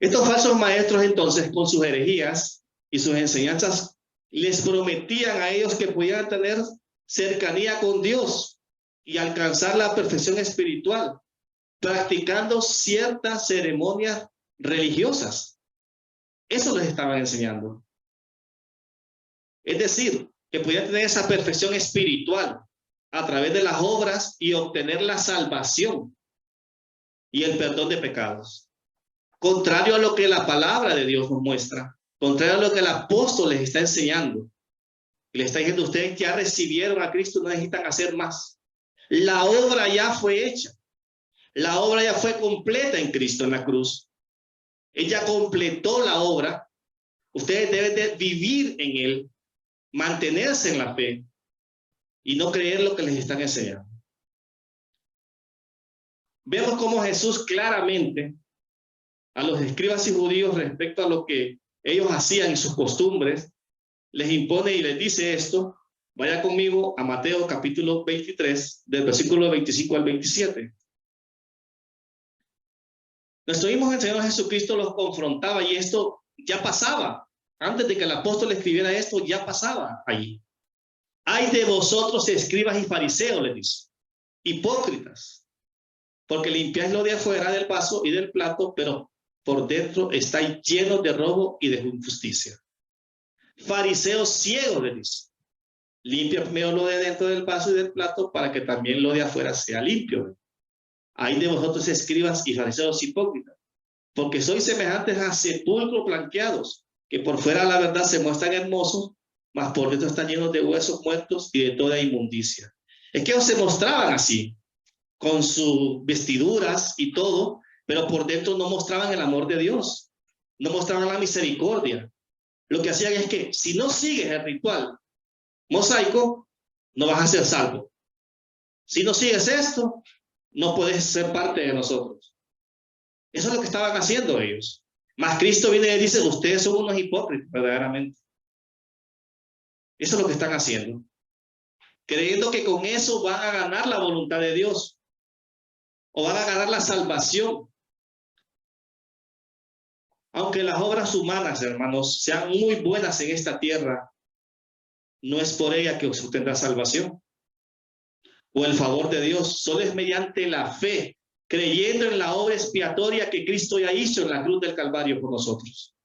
Estos falsos maestros entonces, con sus herejías y sus enseñanzas, les prometían a ellos que podían tener cercanía con Dios y alcanzar la perfección espiritual, practicando ciertas ceremonias religiosas. Eso les estaban enseñando. Es decir, que podían tener esa perfección espiritual a través de las obras y obtener la salvación y el perdón de pecados. Contrario a lo que la palabra de Dios nos muestra, contrario a lo que el apóstol les está enseñando. Y le está diciendo, ustedes ya recibieron a Cristo, no necesitan hacer más. La obra ya fue hecha. La obra ya fue completa en Cristo en la cruz. Ella completó la obra. Ustedes deben de vivir en Él, mantenerse en la fe y no creer lo que les están enseñando. Vemos cómo Jesús claramente a los escribas y judíos respecto a lo que ellos hacían y sus costumbres, les impone y les dice esto. Vaya conmigo a Mateo capítulo 23, del versículo 25 al 27. Nuestro mismo Señor Jesucristo los confrontaba y esto ya pasaba. Antes de que el apóstol escribiera esto, ya pasaba allí. Ay de vosotros, escribas y fariseos, les dice, hipócritas, porque limpiáis lo de afuera del vaso y del plato, pero por dentro estáis llenos de robo y de injusticia. Fariseos ciegos, les dice, limpia primero lo de dentro del vaso y del plato para que también lo de afuera sea limpio. Ay de vosotros, escribas y fariseos hipócritas, porque sois semejantes a sepulcros blanqueados, que por fuera la verdad se muestran hermosos, mas por dentro están llenos de huesos muertos y de toda inmundicia. Es que ellos se mostraban así, con sus vestiduras y todo, pero por dentro no mostraban el amor de Dios, no mostraban la misericordia. Lo que hacían es que si no sigues el ritual mosaico, no vas a ser salvo. Si no sigues esto, no puedes ser parte de nosotros. Eso es lo que estaban haciendo ellos. Mas Cristo viene y dice, ustedes son unos hipócritas, verdaderamente. Eso es lo que están haciendo. Creyendo que con eso van a ganar la voluntad de Dios. O van a ganar la salvación. Aunque las obras humanas, hermanos, sean muy buenas en esta tierra, no es por ella que os obtendrá salvación. O el favor de Dios. Solo es mediante la fe, creyendo en la obra expiatoria que Cristo ya hizo en la cruz del Calvario por nosotros,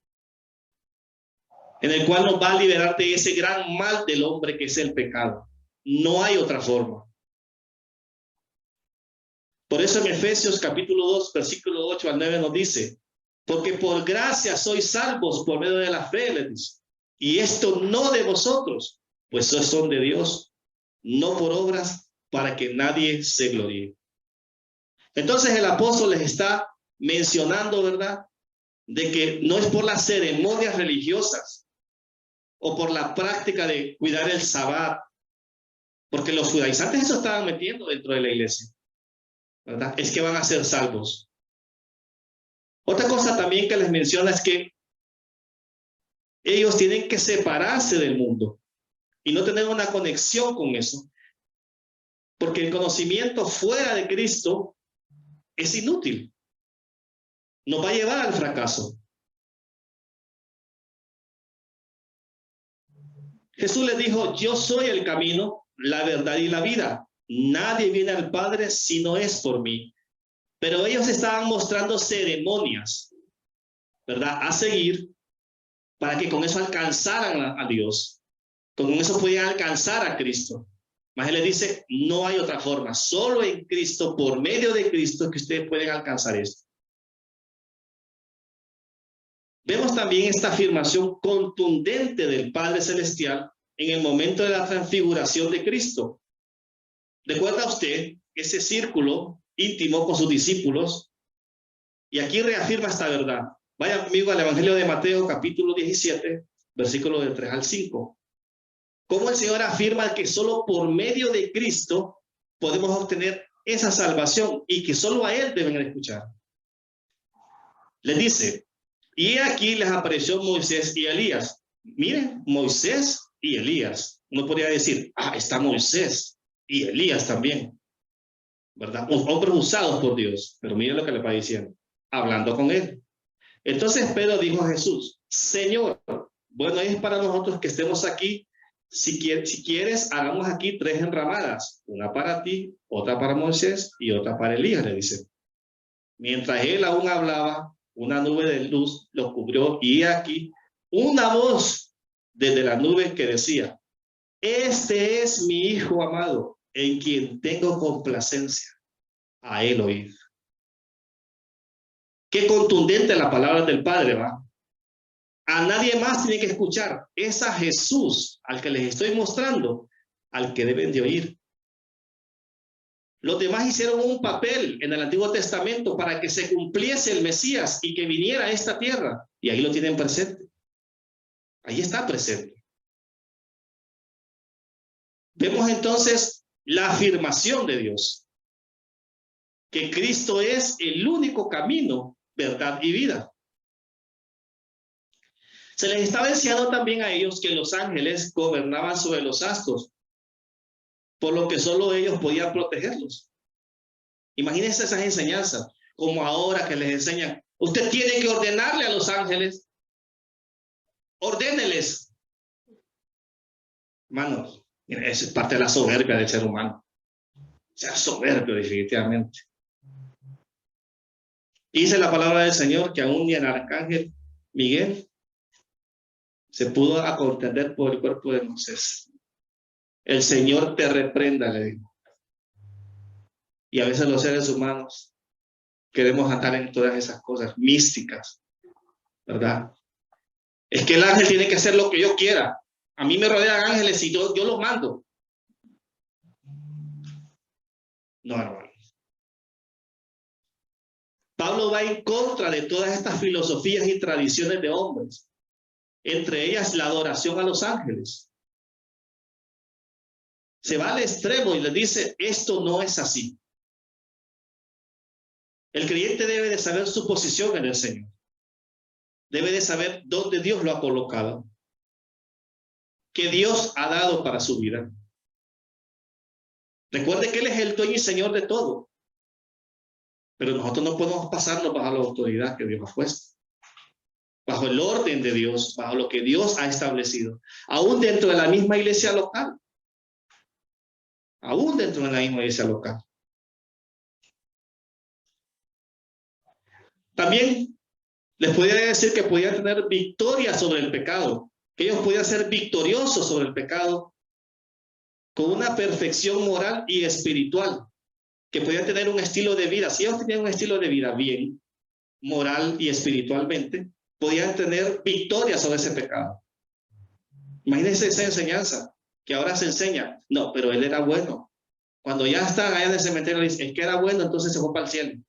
en el cual nos va a liberar de ese gran mal del hombre que es el pecado. No hay otra forma. Por eso en Efesios capítulo 2, versículo 8 al 9 nos dice, porque por gracia sois salvos por medio de la fe, les dice, y esto no de vosotros, pues son de Dios, no por obras, para que nadie se gloríe. Entonces el apóstol les está mencionando, ¿verdad?, de que no es por las ceremonias religiosas o por la práctica de cuidar el sabbat, porque los judaizantes eso estaban metiendo dentro de la iglesia, ¿verdad?, es que van a ser salvos. Otra cosa también que les menciona es que ellos tienen que separarse del mundo y no tener una conexión con eso, porque el conocimiento fuera de Cristo es inútil. Nos va a llevar al fracaso. Jesús les dijo, yo soy el camino, la verdad y la vida. Nadie viene al Padre si no es por mí. Pero ellos estaban mostrando ceremonias, ¿verdad?, a seguir para que con eso alcanzaran a Dios. Con eso podían alcanzar a Cristo. Mas Él les dice, no hay otra forma. Solo en Cristo, por medio de Cristo, que ustedes pueden alcanzar esto. Vemos también esta afirmación contundente del Padre Celestial en el momento de la transfiguración de Cristo. ¿Recuerda usted ese círculo íntimo con sus discípulos? Y aquí reafirma esta verdad. Vaya conmigo al Evangelio de Mateo, capítulo 17, versículos del 3 al 5. Cómo el Señor afirma que solo por medio de Cristo podemos obtener esa salvación y que solo a Él deben escuchar. Les dice, y aquí les apareció Moisés y Elías. Miren, Moisés y Elías. Uno podría decir, está Moisés y Elías también, ¿verdad? Hombres usados por Dios. Pero miren lo que le va diciendo, hablando con Él. Entonces Pedro dijo a Jesús, Señor, bueno, es para nosotros que estemos aquí. Si quieres, hagamos aquí 3 enramadas, una para ti, otra para Moisés y otra para Elías, le dice. Mientras él aún hablaba, una nube de luz lo cubrió y aquí una voz desde la nube que decía, este es mi Hijo amado, en quien tengo complacencia, a él oíd. Qué contundente la palabra del Padre, ¿va? A nadie más tiene que escuchar. Es a Jesús al que les estoy mostrando, al que deben de oír. Los demás hicieron un papel en el Antiguo Testamento para que se cumpliese el Mesías y que viniera a esta tierra. Y ahí lo tienen presente. Ahí está presente. Vemos entonces la afirmación de Dios. Que Cristo es el único camino, verdad y vida. Se les estaba enseñando también a ellos que los ángeles gobernaban sobre los astros, por lo que solo ellos podían protegerlos. Imagínense esas enseñanzas, como ahora que les enseñan, usted tiene que ordenarle a los ángeles, ordéneles. Hermanos, esa es parte de la soberbia del ser humano. Ser soberbio definitivamente. Dice la palabra del Señor que aún ni el arcángel Miguel se pudo contender por el cuerpo de Moisés. El Señor te reprenda, le dijo. Y a veces los seres humanos queremos andar en todas esas cosas místicas, ¿verdad? Es que el ángel tiene que hacer lo que yo quiera. A mí me rodean ángeles y yo los mando. No, hermano. Pablo va en contra de todas estas filosofías y tradiciones de hombres. Entre ellas la adoración a los ángeles. Se va al extremo y les dice, esto no es así. El creyente debe de saber su posición en el Señor. Debe de saber dónde Dios lo ha colocado. Que Dios ha dado para su vida. Recuerde que Él es el dueño y Señor de todo. Pero nosotros no podemos pasarnos bajo la autoridad que Dios ha puesto. Bajo el orden de Dios, bajo lo que Dios ha establecido. Aún dentro de la misma iglesia local. Aún dentro de la misma iglesia local. También les podía decir que podían tener victoria sobre el pecado. Que ellos podían ser victoriosos sobre el pecado. Con una perfección moral y espiritual. Que podían tener un estilo de vida. Si ellos tenían un estilo de vida bien, moral y espiritualmente, podían tener victoria sobre ese pecado. Imagínense esa enseñanza que ahora se enseña. No, pero él era bueno. Cuando ya están allá en el cementerio, dicen, es que era bueno, entonces se fue para el cielo.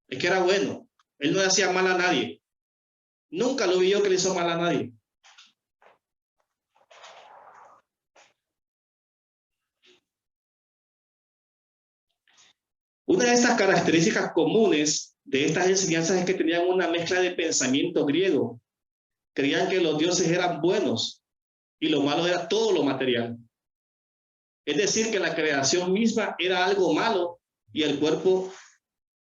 Es que era bueno. Él no le hacía mal a nadie. Nunca lo vi yo que le hizo mal a nadie. Una de estas características comunes de estas enseñanzas es que tenían una mezcla de pensamiento griego. Creían que los dioses eran buenos y lo malo era todo lo material. Es decir, que la creación misma era algo malo y el cuerpo,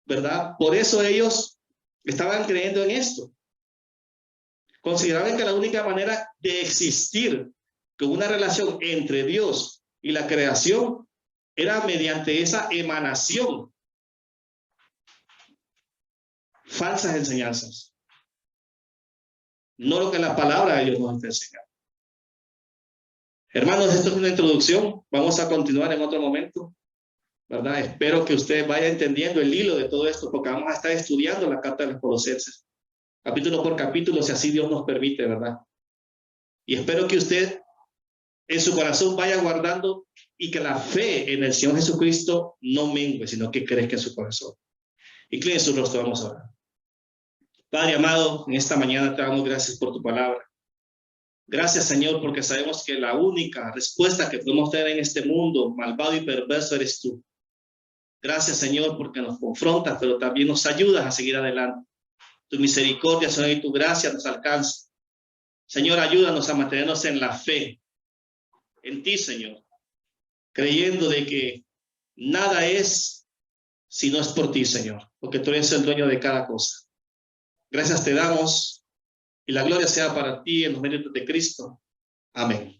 ¿verdad? Por eso ellos estaban creyendo en esto. Consideraban que la única manera de existir con una relación entre Dios y la creación era mediante esa emanación. Falsas enseñanzas. No lo que la palabra de Dios nos está enseñando. Hermanos, esto es una introducción. Vamos a continuar en otro momento, ¿verdad? Espero que usted vaya entendiendo el hilo de todo esto, porque vamos a estar estudiando la carta de los Colosenses, capítulo por capítulo, si así Dios nos permite, ¿verdad? Y espero que usted en su corazón vaya guardando y que la fe en el Señor Jesucristo no mengue, sino que crezca en su corazón. Incline su rostro, vamos a orar. Padre amado, en esta mañana te damos gracias por tu palabra. Gracias, Señor, porque sabemos que la única respuesta que podemos tener en este mundo malvado y perverso eres tú. Gracias, Señor, porque nos confrontas, pero también nos ayudas a seguir adelante. Tu misericordia, Señor, y tu gracia nos alcanza. Señor, ayúdanos a mantenernos en la fe, en ti, Señor, creyendo de que nada es si no es por ti, Señor, porque tú eres el dueño de cada cosa. Gracias te damos y la gloria sea para ti en los méritos de Cristo. Amén.